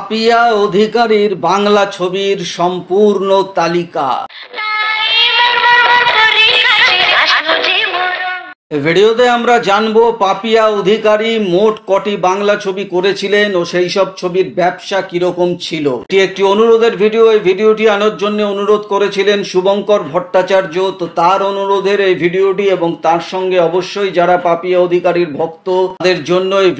পাপিয়া অধিকারীর বাংলা ছবির সম্পূর্ণ তালিকা। ভিডিওতে আমরা জানবো পাপিয়া অধিকারী মোট কটি বাংলা ছবি করেছিলেন ও সেই সব ছবির ব্যবসা কিরকম ছিল। এটি একটি অনুরোধের ভিডিও। এই ভিডিওটি আনার জন্য অনুরোধ করেছিলেন শুভঙ্কর ভট্টাচার্য। তো তার অনুরোধের এই ভিডিওটি এবং তার সঙ্গে অবশ্যই যারা পাপিয়া অধিকারীর ভক্ত তাদের জন্য এই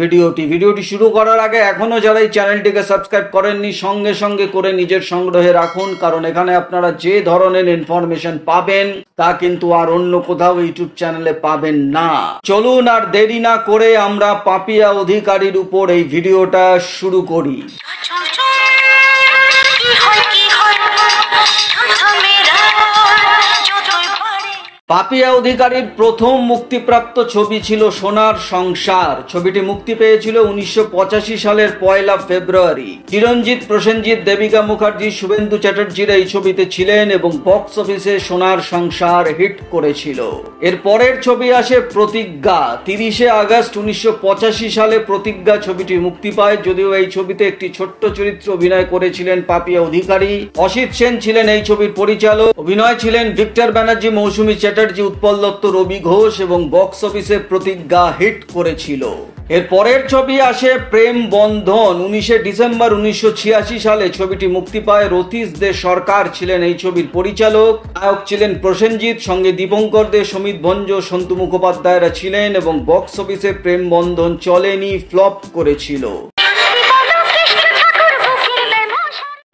ভিডিওটি শুরু করার আগে এখনো যারা এই চ্যানেলটিকে সাবস্ক্রাইব করেননি সঙ্গে সঙ্গে করে নিজের সংগ্রহে রাখুন, কারণ এখানে আপনারা যে ধরনের ইনফরমেশন পাবেন তা কিন্তু আর অন্য কোথাও ইউটিউব চ্যানেলে পাবেন না। চলুন আর দেরি না করে আমরা পাপিয়া অধিকারীর উপর এই ভিডিওটা শুরু করি। পাপিয়া অধিকারীর প্রথম মুক্তিপ্রাপ্ত ছবি ছিল সোনার সংসার। ছবিটি মুক্তি পেয়েছিল 1985 সালের 1 ফেব্রুয়ারি। চিরঞ্জিত, প্রসেনজিৎ, দেবিকা মুখার্জি, শুভেন্দু চ্যাটার্জিরা এই ছবিতে ছিলেন এবং বক্স অফিসে সোনার সংসার হিট করেছিল। এর পরের ছবি আসে প্রতিজ্ঞা। 30 আগস্ট 1985 সালে প্রতিজ্ঞা ছবিটি মুক্তি পায়। যদিও এই ছবিতে একটি ছোট্ট চরিত্র অভিনয় করেছিলেন পাপিয়া অধিকারী। অসিত সেন ছিলেন এই ছবির পরিচালক। অভিনয় ছিলেন ভিক্টর ব্যানার্জি, মৌসুমী চ্যাটার্জি, উৎপল দত্ত, রবি ঘোষ এবং বক্স অফিসে প্রতিজ্ঞা হিট করেছিল। এর পরের ছবি আসে প্রেম বন্ধন। 19 ডিসেম্বর 1986 সালে ছবিটি মুক্তি পায়। রতীশ দে সরকার ছিলেন এই ছবির পরিচালক। নায়ক ছিলেন প্রসেনজিৎ, সঙ্গে দীপঙ্কর দে, সমিত ভঞ্জ, সন্তু মুখোপাধ্যায়রা ছিলেন এবং বক্স অফিসে প্রেম বন্ধন চলেনি, ফ্লপ করেছিল।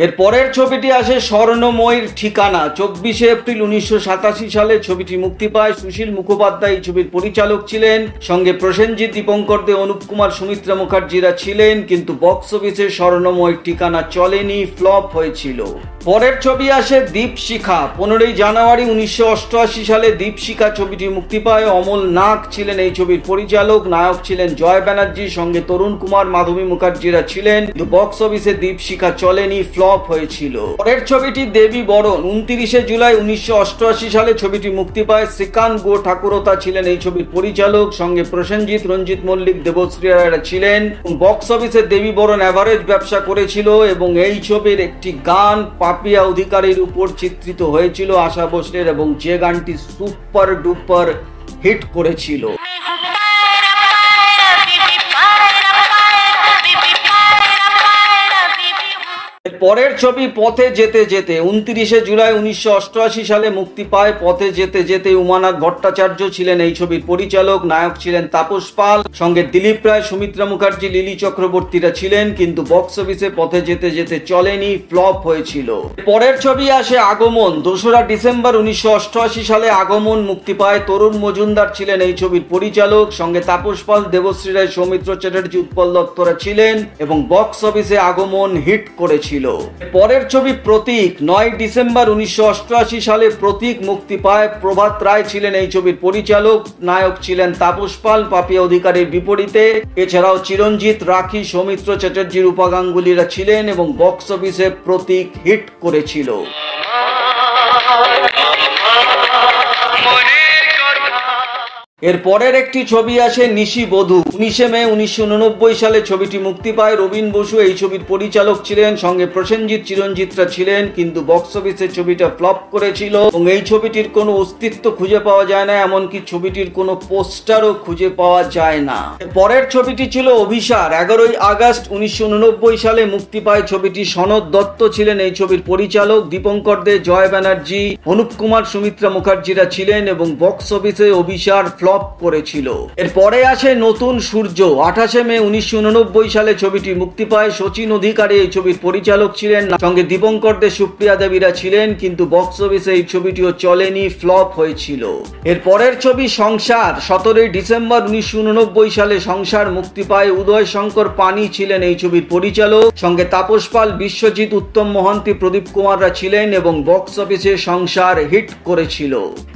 এর পরের ছবিটি আসে স্বর্ণময়ীর ঠিকানা। 24 এপ্রিল 1987 সালে ছবিটি মুক্তি পায়। সুশীল মুখোপাধ্যায় এই ছবির পরিচালক ছিলেন, সঙ্গে প্রসেনজিৎ, দীপঙ্কর দে, অনুপ কুমার, সুমিত্রা মুখার্জিরা ছিলেন, কিন্তু বক্স অফিসে স্বর্ণময়ীর ঠিকানা চলেনি, ফ্লপ হয়েছিল। পরের ছবি আসে দীপশিখা। 15 জানুয়ারি 1988 সালে দীপশিখা ছবিটি মুক্তি পায়। অমল নাগ ছিলেন এই ছবির পরিচালক। নায়ক ছিলেন জয় ব্যানার্জি, সঙ্গে তরুণ কুমার, মাধবী মুখার্জিরা ছিলেন, কিন্তু বক্স অফিসে দীপশিখা চলেনি, ফ্লপ হয়েছিল। পরের ছবিটি দেবী বরণ। 29 জুলাই 1988 সালে ছবিটি মুক্তি পায়। শ্রীকান্ত গো ঠাকুরতা ছিলেন এই ছবির পরিচালক, সঙ্গে প্রসেনজিৎ, রঞ্জিত মল্লিক, দেবশ্রী রায়রা ছিলেন। বক্স অফিসে দেবী বরণ অ্যাভারেজ ব্যবসা করেছিল এবং এই ছবির একটি গান পাপিয়া অধিকারীর উপর চিত্রিত হয়েছিল আশা ভোসলের, এবং যে গানটি সুপার ডুপার হিট করেছিল। পরের ছবি পথে যেতে যেতে। 29 জুলাই 1988 সালে মুক্তি পায়। পথে যেতে যেতে উমানাথ ভট্টাচার্য ছিলেন এই ছবির পরিচালক। নায়ক ছিলেন তাপস পাল, সঙ্গে দিলীপ রায়, সুমিত্রা মুখার্জি, লিলি চক্রবর্তীরা ছিলেন, কিন্তু বক্স অফিসে পথে যেতে যেতে চলেনি, ফ্লপ হয়েছিল। পরের ছবি আসে আগমন। 2 ডিসেম্বর 1988 সালে আগমন মুক্তি পায়। তরুণ মজুমদার ছিলেন এই ছবির পরিচালক, সঙ্গে তাপস পাল, দেবশ্রী রায়, সৌমিত্র চ্যাটার্জি, উৎপল দত্তরা ছিলেন এবং বক্স অফিসে আগমন হিট করেছিল। পরের ছবি প্রতীক। 9 ডিসেম্বর 1988 সালে প্রতীক মুক্তি পায়। প্রভাত রায় ছিলেন এই ছবির পরিচালক। নায়ক ছিলেন তাপস পাল পাপিয়া অধিকারীর বিপরীতে। এছাড়াও চিরঞ্জিত, রাখি, সৌমিত্র চ্যাটার্জি, রূপা গাঙ্গুলিরা ছিলেন এবং বক্স অফিসে প্রতীক হিট করেছিল। এর পরের একটি ছবি আসে নিশিবধূ। 19 মে 1989 সালে ছবিটি মুক্তি পায়। রবীন বসু এই ছবির পরিচালক ছিলেন, সঙ্গে প্রসেনজিৎ, চিরঞ্জিতরা ছিলেন, কিন্তু বক্স অফিসে ছবিটা ফ্লপ করেছিল এবং এই ছবিটির কোনো অস্তিত্ব খুঁজে পাওয়া যায় না, এমনকি ছবিটির কোনো পোস্টারও খুঁজে পাওয়া যায় না। পরের ছবিটি ছিল অভিসার। 11 আগস্ট 1989 সালে মুক্তি পায় ছবিটি। সনৎ দত্ত ছিলেন এই ছবির পরিচালক। দীপঙ্কর দে, জয় ব্যানার্জি, অনুপ কুমার, সুমিত্রা মুখার্জিরা ছিলেন এবং বক্স অফিসে অভিসার ফ্লপ করেছিল। এরপরে আসে নতুন সূর্য। 28 মে 1989 সালে ছবিটি মুক্তি পায়। শচীন অধিকারী এই ছবির পরিচালক ছিলেন, সঙ্গে দীপঙ্কর দে, সুপ্রিয়া দেবীরা ছিলেন, কিন্তু বক্স অফিসে এই ছবিটিও চলেনি, ফ্লপ হয়েছিল। এর পরের ছবি সংসার। 17 ডিসেম্বর 1989 সালে সংসার মুক্তি পায়। উদয় শঙ্কর পানি ছিলেন এই ছবির পরিচালক, সঙ্গে তাপস পাল, বিশ্বজিৎ, উত্তম মহান্তি, প্রদীপ কুমাররা ছিলেন এবং বক্স অফিসে সংসার হিট করেছিল।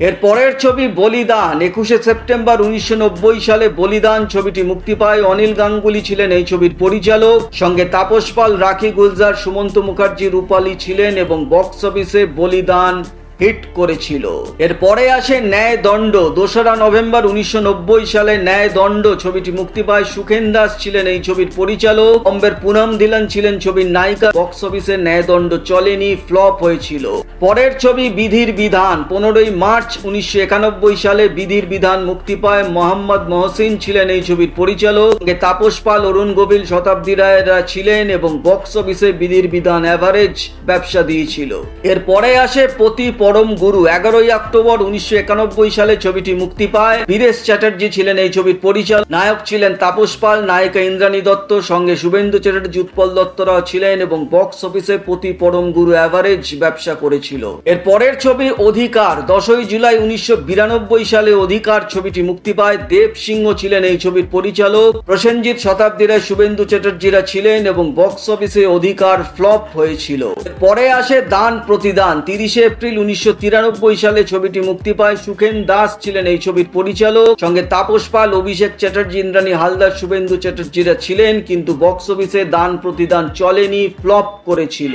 এর পরের ছবি বলিদান। 21 সেপ্টেম্বর 1990 সালে বলিদান ছবিটি মুক্তি পায়। অনিল গাঙ্গুলি ছিলেন এই ছবির পরিচালক, সঙ্গে তাপস পাল, রাখি, গুলজার, সুমন্ত মুখার্জি, রূপালী ছিলেন এবং বক্স অফিসে বলিদান হিট করেছিল। এরপরে আসে ন্যায় দণ্ড। 2রা নভেম্বর 1990 সালে ন্যায় দণ্ড ছবিটি মুক্তি পায়। সুখেন দাস ছিলেন এই ছবির পরিচালক, বম্বের পুনম ধিলান ছিলেন ছবির নায়িকা। বক্স অফিসে ন্যায় দণ্ড চলেনি, ফ্লপ হয়েছিল। পরের ছবি বিধির বিধান। 15ই মার্চ 1991 সালে বিধির বিধান মুক্তি পায়। মোহাম্মদ মহসিন ছিলেন এই ছবির পরিচালক, তাপস পাল, অরুণ গোবিল, শতাব্দী রায়রা ছিলেন এবং বক্স অফিসে বিধির বিধান অ্যাভারেজ ব্যবসা দিয়েছিল। এরপরে আসে পতি পরম গুরু। 11ই অক্টোবর 1991 সালে ছবিটি মুক্তি পায়। বীরেশ চ্যাটার্জি ছিলেন এই ছবির পরিচালক, নায়ক ছিলেন তাপস পাল, নায়িকা ইন্দ্রাণী দত্ত, সঙ্গে শুভেন্দু চ্যাটার্জি, উৎপল দত্তরাও ছিলেন এবং বক্স অফিসে পতি পরম গুরু অ্যাভারেজ ব্যবসা করেছিল। এর পরের ছবি অধিকার। 10ই জুলাই 1992 সালে অধিকার ছবিটি মুক্তি পায়। দেব সিংহ ছিলেন এই ছবির পরিচালক, প্রসেনজিৎ, শতাব্দী রায়, শুভেন্দু চ্যাটার্জিরা ছিলেন এবং বক্স অফিসে অধিকার ফ্লপ হয়েছিল। পরে আসে দান প্রতিদান। 30শে এপ্রিল 1993 সালে ছবিটি মুক্তি পায়। সুখেন দাস ছিলেন এই ছবির পরিচালক, সঙ্গে তাপস পাল, অভিষেক চ্যাটার্জি, ইন্দ্রাণী হালদার, শুভেন্দু চ্যাটার্জিরা ছিলেন, কিন্তু বক্স অফিসে দান প্রতিদান চলেনি, ফ্লপ করেছিল।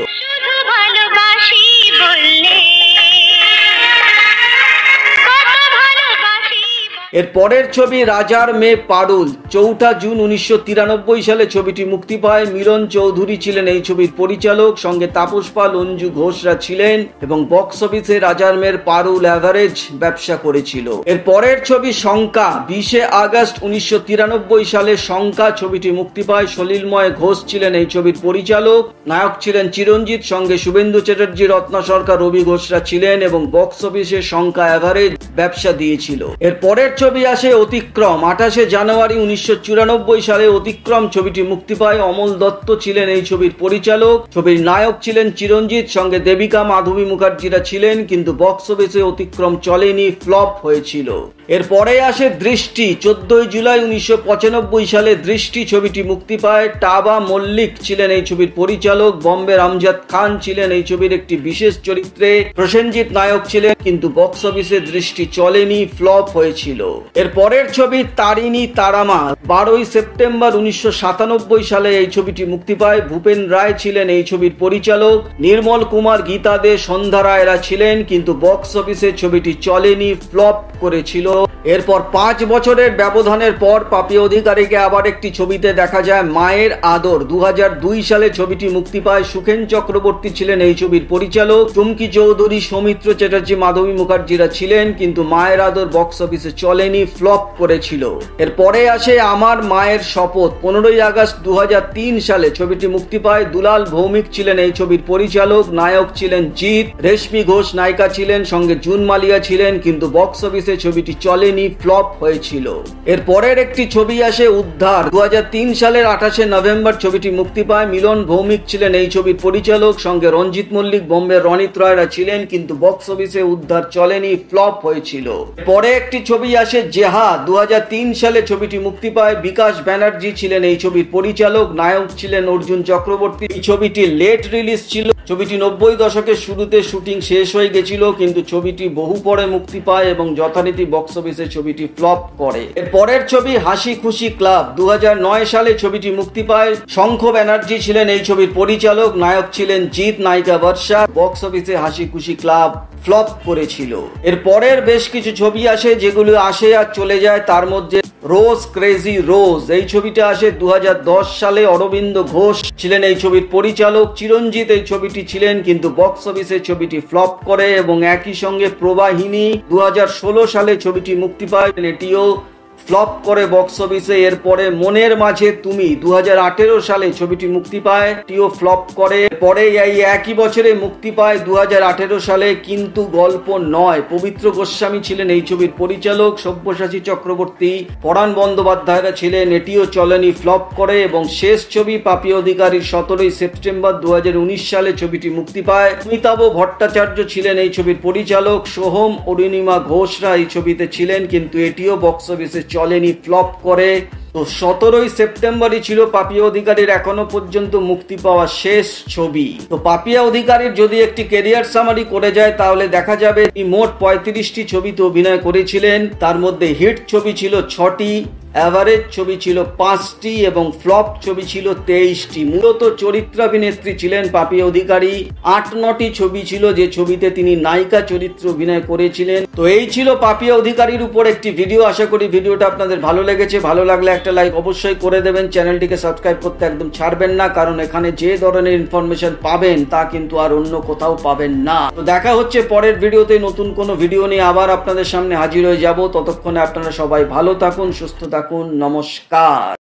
এর পরের ছবি রাজার মেয়ে পারুল। 4 জুন 1993 সালে ছবিটি মুক্তি পায়। মিলন চৌধুরী ছিলেন এই ছবির পরিচালক, সঙ্গে তাপস পাল, অঞ্জু ঘোষরা ছিলেন এবং বক্স অফিসে রাজার মেয়ের পারুল অ্যাভারেজ ব্যবসা করেছিল। এর পরের ছবি শঙ্কা। 20শে আগস্ট 1993 সালে শঙ্কা ছবিটি মুক্তি পায়। সলিলময় ঘোষ ছিলেন এই ছবির পরিচালক, নায়ক ছিলেন চিরঞ্জিত, সঙ্গে শুভেন্দু চ্যাটার্জি, রত্না সরকার, রবি ঘোষরা ছিলেন এবং বক্স অফিসে শঙ্কা অ্যাভারেজ ব্যবসা দিয়েছিল। এর পরের ছবি আসে অতিক্রম। 28শে জানুয়ারি 1994 সালে অতিক্রম ছবিটি মুক্তি পায়। অমল দত্ত ছিলেন এই ছবির পরিচালক, ছবির নায়ক ছিলেন চিরঞ্জিত, সঙ্গে দেবিকা, মাধবী মুখার্জিরা ছিলেন, কিন্তু বক্স অফিসে অতিক্রম চলেনি, ফ্লপ হয়েছিল। এরপরে আসে দৃষ্টি। 14ই জুলাই 1995 সালে দৃষ্টি ছবিটি মুক্তি পায়। টাবা মল্লিক ছিলেন এই ছবির পরিচালক, বম্বের আমজাদ খান ছিলেন এই ছবির একটি বিশেষ চরিত্রে, প্রসেনজিৎ নায়ক ছিলেন, কিন্তু বক্স অফিসে দৃষ্টি চলেনি, ফ্লপ হয়েছিল। এর পরের ছবি তারিণী তারামা। 12ই সেপ্টেম্বর 1997 সালে এই ছবিটি মুক্তি পায়। ভূপেন রায় ছিলেন এই ছবির পরিচালক, নির্মল কুমার, গীতা দে, সন্ধ্যা রায়রা ছিলেন, কিন্তু বক্স অফিসে ছবিটি চলেনি, ফ্লপ করেছিল। এরপর 5 বছরের ব্যবধানের পর পাপি অধিকারীকে আবার একটি ছবিতে দেখা যায়, মায়ের আদর। 2002 সালে ছবিটি মুক্তি পায়। সুখেন চক্রবর্তী ছিলেন এই ছবির পরিচালক, চুমকি চৌধুরী, সৌমিত্র চ্যাটার্জি, মাধবী মুখার্জিরা ছিলেন, কিন্তু মায়ের আদর বক্স অফিসে চলেনি, ফ্লপ করেছিল। এরপরে আসে আমার মায়ের শপথ। 15ই আগস্ট 2003 সালে ছবিটি মুক্তি পায়। দুলাল ভৌমিক ছিলেন এই ছবির পরিচালক, নায়ক ছিলেন জিৎ, রেশমি ঘোষ নায়িকা ছিলেন, সঙ্গে জুন মালিয়া ছিলেন, কিন্তু বক্স অফিসে ছবিটি চলেনি, ফ্লপ হয়েছিল। এর পরের একটি ছবি আসে উদ্ধার। 2003 সালের 28শে নভেম্বর ছবিটি মুক্তি পায়। মিলন ভৌমিক ছিলেন এই ছবির পরিচালক, সঙ্গে রঞ্জিত মল্লিক, বম্বের রনিত রায়রা ছিলেন, কিন্তু বক্স অফিসে উদ্ধার চলেনি, ফ্লপ হয়েছিল। পরে একটি ছবি আসে জেহাদ। 2003 সালে ছবিটি মুক্তি পায়। বিকাশ ব্যানার্জি ছিলেন এই ছবির পরিচালক, নায়ক ছিলেন অর্জুন চক্রবর্তী। এই ছবিটি লেট রিলিজ ছিল। ছবিটি 90 দশকের শুরুতে শুটিং শেষ হয়ে গেছিল, কিন্তু ছবিটি বহু পরে মুক্তি পায় এবং যথারীতি বক্স অফিসে ছবিটি ফ্লপ করে। এর পরের ছবি হাসি খুশি ক্লাব। 2009 সালে ছবিটি মুক্তি পায়। শঙ্খ ব্যানার্জি ছিলেন এই ছবির পরিচালক, নায়ক ছিলেন জিৎ, নায়িকা বর্ষা। বক্স অফিসে হাসি খুশি ক্লাব ফ্লপ করেছিল। এর পরের বেশ কিছু ছবি আসে যেগুলো আসে আর চলে যায়। তার মধ্যে রোজ ক্রেজি রোজ এই ছবিটা আসে 2010 সালে। অরবিন্দ ঘোষ ছিলেন এই ছবির পরিচালক, চিরঞ্জিত এই ছবিটি ছিলেন, কিন্তু বক্স অফিসে ছবিটি ফ্লপ করে। এবং একই সঙ্গে প্রবাহিনী 2016 সালে ছবিটি মুক্তি পায়, এটিও ফ্লপ করে বক্স অফিসে। এরপরে মনের মাঝে তুমি 2018 সালে ছবিটি মুক্তি পায়, এটিও ফ্লপ করে। পরে এই একই বছরে মুক্তি পায় 2018 সালে কিন্তু গল্প নয়। পবিত্র গোস্বামী ছিলেন এই ছবির পরিচালক, সব্যসাচী চক্রবর্তী, পরাণ বন্দ্যোপাধ্যায়রা ছিলেন, এটিও চলেনি, ফ্লপ করে। এবং শেষ ছবি পাপি অধিকারীর 17ই সেপ্টেম্বর 2019 সালে ছবিটি মুক্তি পায়। অমিতাভ ভট্টাচার্য ছিলেন এই ছবির পরিচালক, সোহম, অরুণিমা ঘোষরা এই ছবিতে ছিলেন, কিন্তু এটিও বক্স অফিসে চলেনি, ফ্লপ করে। তো 17ই সেপ্টেম্বরই ছিল পাপিয়া অধিকারীর এখনো পর্যন্ত মুক্তি পাওয়া শেষ ছবি। তো পাপিয়া অধিকারীর যদি একটি ক্যারিয়ার সামারি করে যায় তাহলে দেখা যাবে তিনি মোট 35টি ছবিতে অভিনয় করেছিলেন, তার মধ্যে হিট ছবি ছিল 6টি, অ্যাভারেজ ছবি ছিল 5টি এবং ফ্লপ ছবি ছিল 23টি। মূলত চরিত্রাভিনেত্রী ছিলেন পাপিয়া অধিকারী। 8-9টি ছবি ছিল যে ছবিতে তিনি নায়িকা চরিত্রে অভিনয় করেছিলেন। তো এই ছিল পাপিয়া অধিকারীর উপর একটি ভিডিও। আশা করি ভিডিওটা আপনাদের ভালো লেগেছে। ভালো লাগলে একটা লাইক অবশ্যই করে দেবেন। চ্যানেলটিকে সাবস্ক্রাইব করতে একদম ছাড়বেন না, কারণ এখানে যে ধরনের ইনফরমেশন পাবেন তা কিন্তু আর অন্য কোথাও পাবেন না। তো দেখা হচ্ছে পরের ভিডিওতে নতুন কোনো ভিডিও নিয়ে আবার আপনাদের সামনে হাজির হয়ে যাব। ততক্ষণে আপনারা সবাই ভালো থাকুন, সুস্থ থাকুন। নমস্কার।